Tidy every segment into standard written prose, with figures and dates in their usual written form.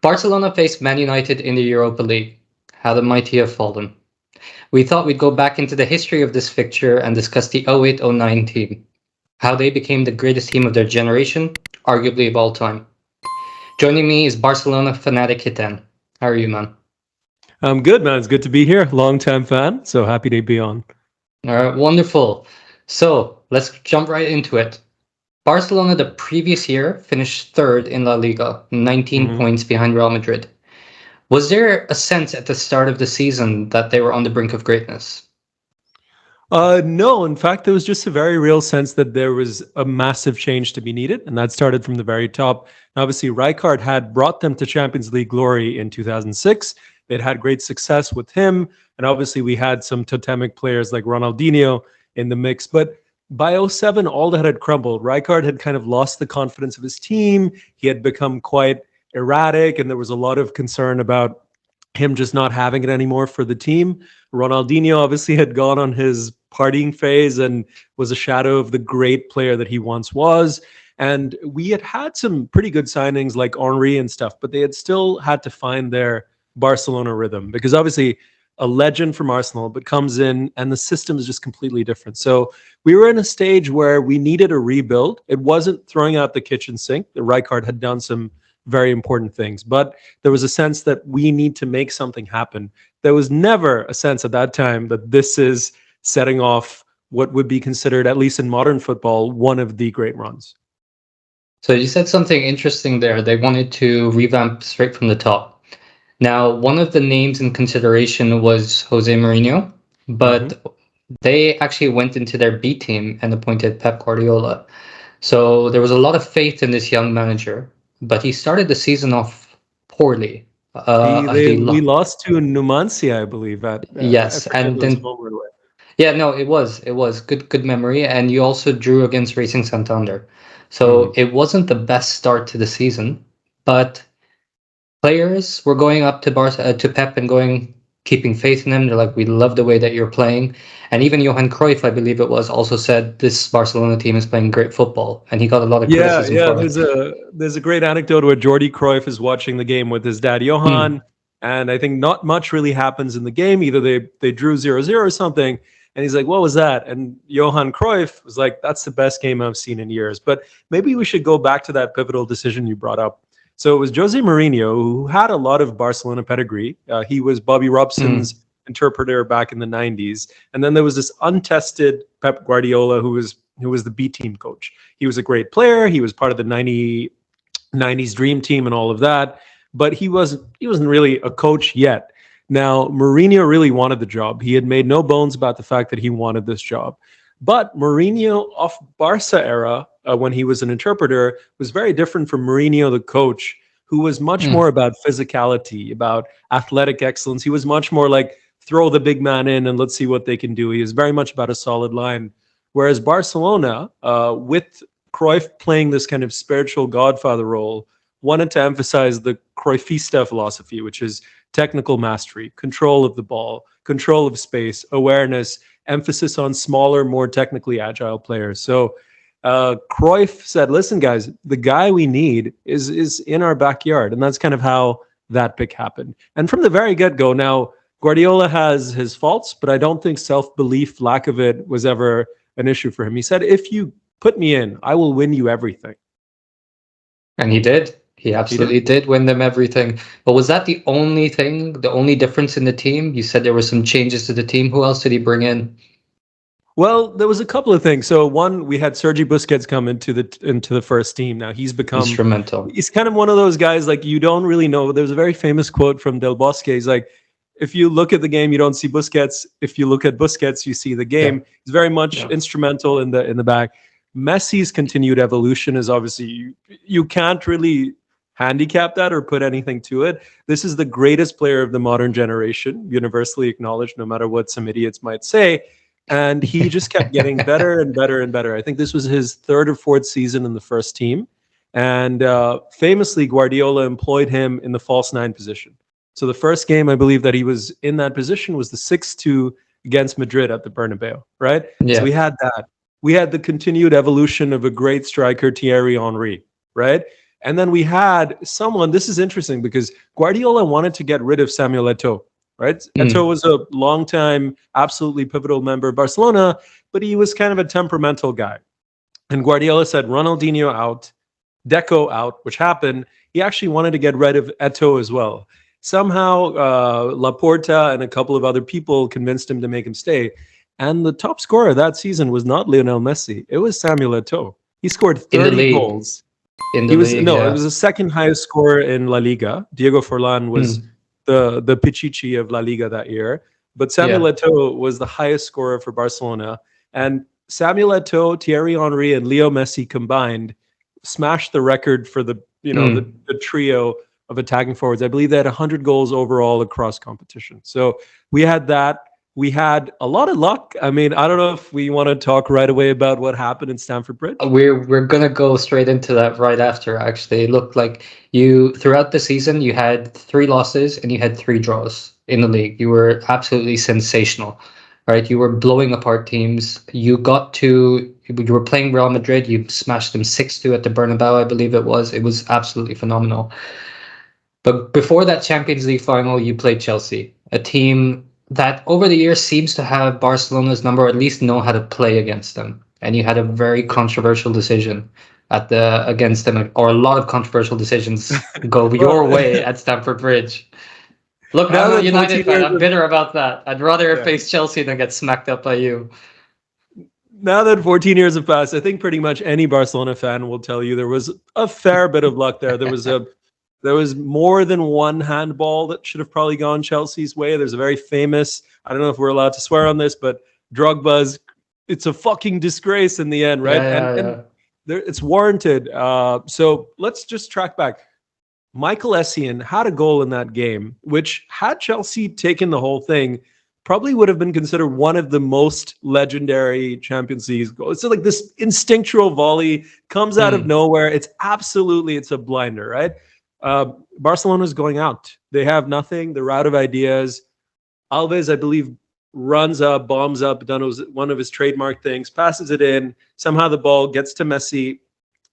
Barcelona faced Man United in the Europa League. How the mighty have fallen. We thought we'd go back into the history of this fixture and discuss the 08-09 team, how they became the greatest team of their generation, arguably of all time. Joining me is Barcelona fanatic Hitan. How are you, man? I'm good, man. It's good to be here. Long time fan, so happy to be on. All right, wonderful. So let's jump right into it. Barcelona the previous year finished third in La Liga, 19 hmm points behind Real Madrid. Was there a sense at the start of the season that they were on the brink of greatness? No, in fact, there was just a very real sense that there was a massive change to be needed, and that started from the very top. Obviously, Rijkaard had brought them to Champions League glory in 2006. They'd had great success with him, and obviously, we had some totemic players like Ronaldinho in the mix. But by '07, all that had crumbled. Rijkaard had kind of lost the confidence of his team. He had become quite erratic, and there was a lot of concern about him just not having it anymore for the team. Ronaldinho obviously had gone on his partying phase and was a shadow of the great player that he once was. And we had had some pretty good signings like Henry and stuff, but they had still had to find their Barcelona rhythm because obviously a legend from Arsenal, but comes in and the system is just completely different. So we were in a stage where we needed a rebuild. It wasn't throwing out the kitchen sink. The Rijkaard had done some very important things, but there was a sense that we need to make something happen. There was never a sense at that time that this is setting off what would be considered, at least in modern football, one of the great runs. So you said something interesting there. They wanted to revamp straight from the top. Now, one of the names in consideration was Jose Mourinho, hmm but they actually went into their B team and appointed Pep Guardiola. So there was a lot of faith in this young manager, but he started the season off poorly. We lost to Numancia, I believe. I Yes, forget and who his then home were with. yeah, no, it was good memory, and you also drew against Racing Santander, so hmm it wasn't the best start to the season, but players were going up to to Pep and keeping faith in him. They're like, we love the way that you're playing, and even Johan Cruyff, I believe it was, also said this Barcelona team is playing great football, and he got a lot of Yeah, criticism yeah. for it. There's a great anecdote where Jordi Cruyff is watching the game with his dad Hmm. Johan, and I think not much really happens in the game. Either they drew 0-0 or something, and he's like, "What was that?" And Johan Cruyff was like, "That's the best game I've seen in years." But maybe we should go back to that pivotal decision you brought up. So it was Jose Mourinho who had a lot of Barcelona pedigree. He was Bobby Hmm. Robson's interpreter back in the '90s, and then there was this untested Pep Guardiola who was the B team coach. He was a great player. He was part of the '90s dream team and all of that, but he wasn't really a coach yet. Now, Mourinho really wanted the job. He had made no bones about the fact that he wanted this job. But Mourinho of Barca era, when he was an interpreter, was very different from Mourinho, the coach, who was much Hmm. more about physicality, about athletic excellence. He was much more like throw the big man in and let's see what they can do. He was very much about a solid line. Whereas Barcelona, with Cruyff playing this kind of spiritual godfather role, wanted to emphasize the Cruyffista philosophy, which is technical mastery, control of the ball, control of space, awareness, emphasis on smaller, more technically agile players. So Cruyff said, "Listen, guys, the guy we need is in our backyard," and that's kind of how that pick happened. And from the very get go, now Guardiola has his faults, but I don't think self belief, lack of it, was ever an issue for him. He said, "If you put me in, I will win you everything." And he did. He He did. absolutely did win them everything. But was that the only thing, the only difference in the team? You said there were some changes to the team. Who else did he bring in? Well, there was a couple of things. So one, we had Sergi Busquets come into the first team. Now Instrumental. he's kind of one of those guys like you don't really know. There's a very famous quote from Del Bosque. He's like, if you look at the game, you don't see Busquets. If you look at Busquets, you see the Yeah. game. He's very much Yeah. instrumental in the back. Messi's continued evolution is obviously you can't really handicap that or put anything to it. This is the greatest player of the modern generation, universally acknowledged, no matter what some idiots might say. And he just kept getting better and better and better. I think this was his third or fourth season in the first team. And famously, Guardiola employed him in the false nine position. So the first game, I believe, that he was in that position was the 6-2 against Madrid at the Bernabeu, right? So we Yeah. had that. We had the continued evolution of a great striker, Thierry Henry, right? And then we had someone, this is interesting because Guardiola wanted to get rid of Samuel Eto'o, right? Eto'o Mm. was a longtime, absolutely pivotal member of Barcelona, but he was kind of a temperamental guy. And Guardiola said, Ronaldinho out, Deco out, which happened. He actually wanted to get rid of Eto'o as well. Somehow, Laporta and a couple of other people convinced him to make him stay. And the top scorer that season was not Lionel Messi. It was Samuel Eto'o. He scored In the 30 league. goals. In the He was league, no, it yeah. was the second highest scorer in La Liga. Diego Forlan was Mm. the Pichichi of La Liga that year, but Samuel Yeah. Eto'o was the highest scorer for Barcelona. And Samuel Eto'o, Thierry Henry, and Leo Messi combined smashed the record for the Mm. the trio of attacking forwards. I believe they had 100 goals overall across competition. So we had that. We had a lot of luck. I mean, I don't know if we want to talk right away about what happened in Stamford Bridge. We're gonna go straight into that right after, actually. It looked like you throughout the season you had 3 losses and you had 3 draws in the league. You were absolutely sensational, right? You were blowing apart teams. You were playing Real Madrid, you smashed them 6-2 at the Bernabeu, I believe it was. It was absolutely phenomenal. But before that Champions League final, you played Chelsea, a team that over the years seems to have Barcelona's number, or at least know how to play against them. And you had a very controversial decision against them, or a lot of controversial decisions go your Well, way at Stamford Bridge. Look, I'm now a that 14 United fan. years I'm bitter about that. I'd rather yeah. face Chelsea than get smacked up by you. Now that 14 years have passed, I think pretty much any Barcelona fan will tell you there was a fair bit of luck there. There was more than one handball that should have probably gone Chelsea's way. There's a very famous, I don't know if we're allowed to swear on this, but Drogba's, it's a fucking disgrace in the end, right? Yeah, yeah, And yeah. there, it's warranted. So let's just track back. Michael Essien had a goal in that game, which had Chelsea taken the whole thing, probably would have been considered one of the most legendary Champions League goals. So like this instinctual volley comes out of Mm. nowhere. It's a blinder, right? Barcelona's going out. They have nothing. They're out of ideas. Alves, I believe, runs up, bombs up, done one of his trademark things, passes it in. Somehow the ball gets to Messi,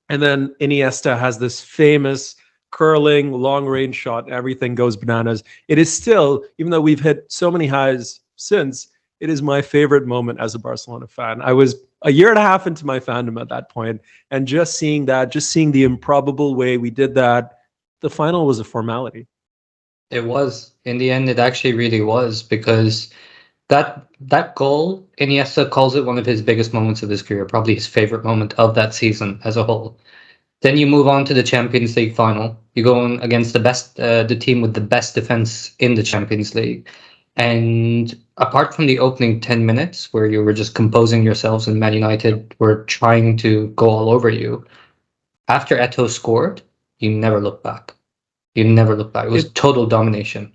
and then Iniesta has this famous curling long range shot. Everything goes bananas. It is still, even though we've hit so many highs since, it is my favorite moment as a Barcelona fan. I was a year and a half into my fandom at that point, and just seeing that, just seeing the improbable way we did that, the final was a formality. It was. In the end, it actually really was, because that goal, Iniesta calls it one of his biggest moments of his career, probably his favorite moment of that season as a whole. Then you move on to the Champions League final. You go on against the team with the best defense in the Champions League. And apart from the opening 10 minutes where you were just composing yourselves and Man United were trying to go all over you, after Eto'o scored, you never looked back. You never looked back. It was It total domination.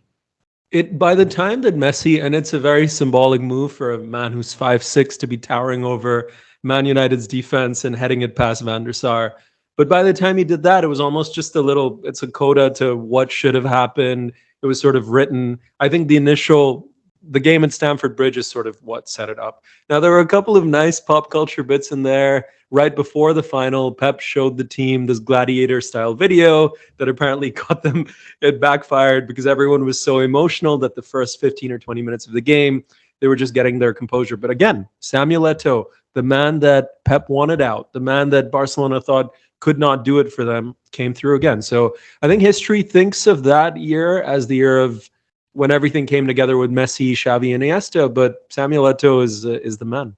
it by the time that Messi, and it's a very symbolic move for a man who's 5'6" to be towering over Man United's defense and heading it past Van der Sar. But by the time he did that, it was almost just it's a coda to what should have happened. It was sort of written. I think the game at Stamford Bridge is sort of what set it up. Now, there were a couple of nice pop culture bits in there. Right before the final, Pep showed the team this gladiator style video that apparently got them, it backfired because everyone was so emotional that the first 15 or 20 minutes of the game, they were just getting their composure. But again, Samuel Eto'o, the man that Pep wanted out, the man that Barcelona thought could not do it for them, came through again. So I think history thinks of that year as the year of when everything came together with Messi, Xavi, and Iniesta. But Samuel Eto'o is the man.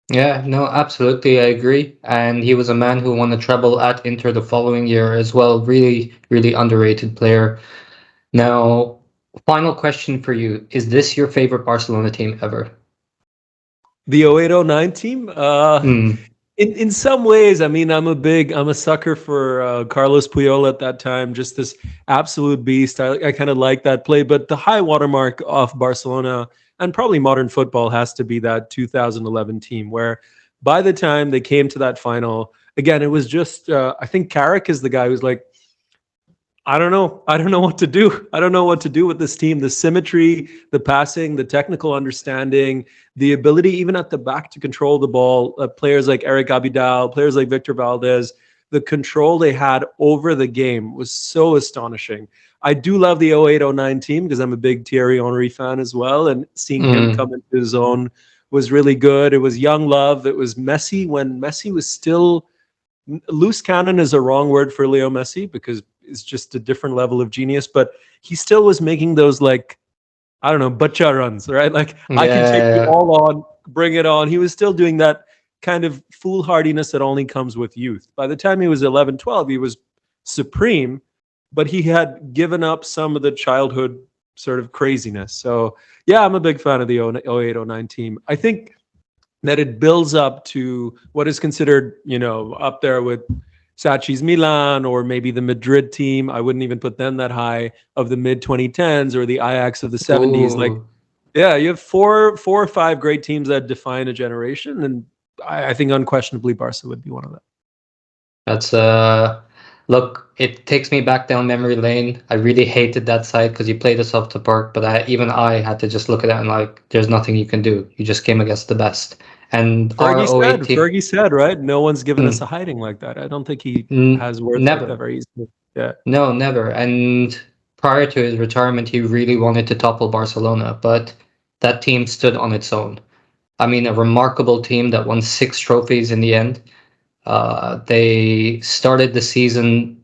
Yeah, no, absolutely, I agree. And he was a man who won a treble at Inter the following year as well. Really, really underrated player. Now, final question for you. Is this your favorite Barcelona team ever? The 0809 team. Mm. In some ways, I mean, I'm a sucker for Carlos Puyol at that time. Just this absolute beast. I kind of like that play, but the high watermark of Barcelona and probably modern football has to be that 2011 team, where by the time they came to that final, again, it was just I think Carrick is the guy who's like, I don't know. I don't know what to do. I don't know what to do with this team. The symmetry, the passing, the technical understanding, the ability even at the back to control the ball. Players like Eric Abidal, players like Victor Valdez. the control they had over the game was so astonishing. I do love the 08-09 team because I'm a big Thierry Henry fan as well, and seeing him Mm, come into his own was really good. It was young love. It was Messi when Messi was still loose cannon is a wrong word for Leo Messi because it's just a different level of genius, but he still was making those like I don't know, butcha runs, right? Like I can take you yeah. all on, bring it on. He was still doing that kind of foolhardiness that only comes with youth. By the time he was 11, 12, he was supreme, but he had given up some of the childhood sort of craziness. So, yeah, I'm a big fan of the 08-09 team. I think that it builds up to what is considered, up there with Sachi's Milan or maybe the Madrid team. I wouldn't even put them that high of the mid 2010s or the Ajax of the 70s. Like, Ooh, yeah, you have four or five great teams that define a generation, and I think unquestionably Barca would be one of them. that's look, it takes me back down memory lane. I really hated that side because you played us off the park, but even I had to just look at it and like, there's nothing you can do. You just came against the best. And our O8 team, Fergie said, right? No one's given us a mm, hiding like that. I don't think he has words like that never. very easily. Yeah. No, never. And prior to his retirement, he really wanted to topple Barcelona, but that team stood on its own. I mean, a remarkable team that won 6 trophies in the end. They started the season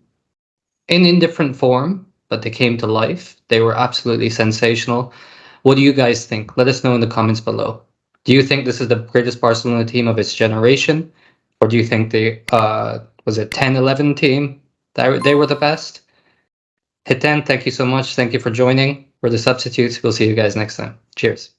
in indifferent form, but they came to life. They were absolutely sensational. What do you guys think? Let us know in the comments below. Do you think this is the greatest Barcelona team of its generation? Or do you think was it 10-11 team? They were the best? Hiten, thank you so much. Thank you for joining. We're the substitutes. We'll see you guys next time. Cheers.